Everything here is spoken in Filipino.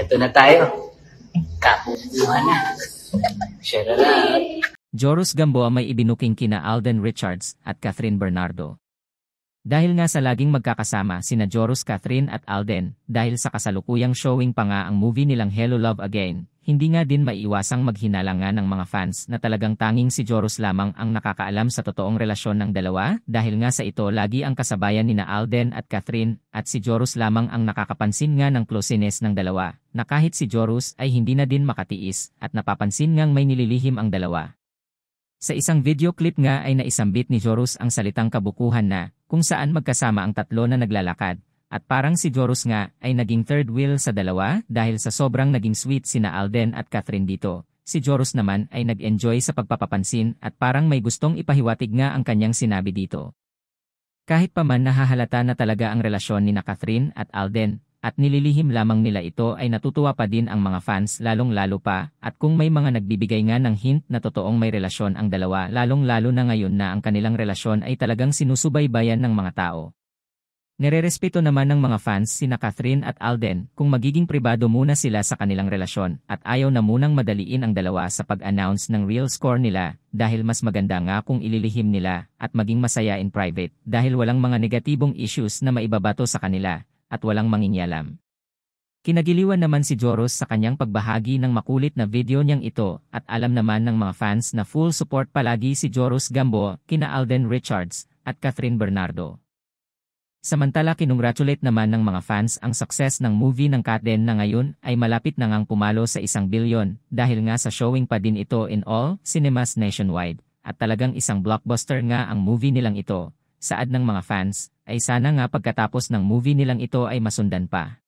Ito na tayo. Kapupuhan na. Share na lang. Joros Gamboa may ibinuking kina Alden Richards at Catherine Bernardo. Dahil nga sa laging magkakasama sina Joros, Catherine at Alden, dahil sa kasalukuyang showing pa nga ang movie nilang Hello Love Again, hindi nga din maiiwasang maghinalangan ng mga fans na talagang tanging si Joros lamang ang nakakaalam sa totoong relasyon ng dalawa, dahil nga sa ito lagi ang kasabayan nina Alden at Catherine, at si Joros lamang ang nakakapansin nga ng closeness ng dalawa, na kahit si Joros ay hindi na din makatiis, at napapansin ngang may nililihim ang dalawa. Sa isang video clip nga ay naisambit ni Joros ang salitang kabukuhan na, kung saan magkasama ang tatlo na naglalakad, at parang si Joros nga ay naging third wheel sa dalawa dahil sa sobrang naging sweet sina Alden at Catherine dito. Si Joros naman ay nag-enjoy sa pagpapapansin at parang may gustong ipahiwatig nga ang kanyang sinabi dito. Kahit pa man nahahalata na talaga ang relasyon ni Catherine at Alden, at nililihim lamang nila ito ay natutuwa pa din ang mga fans lalong-lalo pa, at kung may mga nagbibigay nga ng hint na totoong may relasyon ang dalawa lalong-lalo na ngayon na ang kanilang relasyon ay talagang sinusubaybayan ng mga tao. Nererespeto naman ng mga fans sina Catherine at Alden kung magiging pribado muna sila sa kanilang relasyon at ayaw na munang madaliin ang dalawa sa pag-announce ng real score nila dahil mas maganda nga kung ililihim nila at maging masaya in private dahil walang mga negatibong issues na maibabato sa kanila at walang mangingialam. Kinagiliwan naman si Joros sa kanyang pagbahagi ng makulit na video niyang ito at alam naman ng mga fans na full support palagi si Joros Gamboa kina Alden Richards at Catherine Bernardo. Samantala kinongratulate naman ng mga fans ang success ng movie ng Catden na ngayon ay malapit na ngang pumalo sa 1 bilyon dahil nga sa showing pa din ito in all cinemas nationwide at talagang isang blockbuster nga ang movie nilang ito. Saad ng mga fans, ay sana nga pagkatapos ng movie nilang ito ay masundan pa.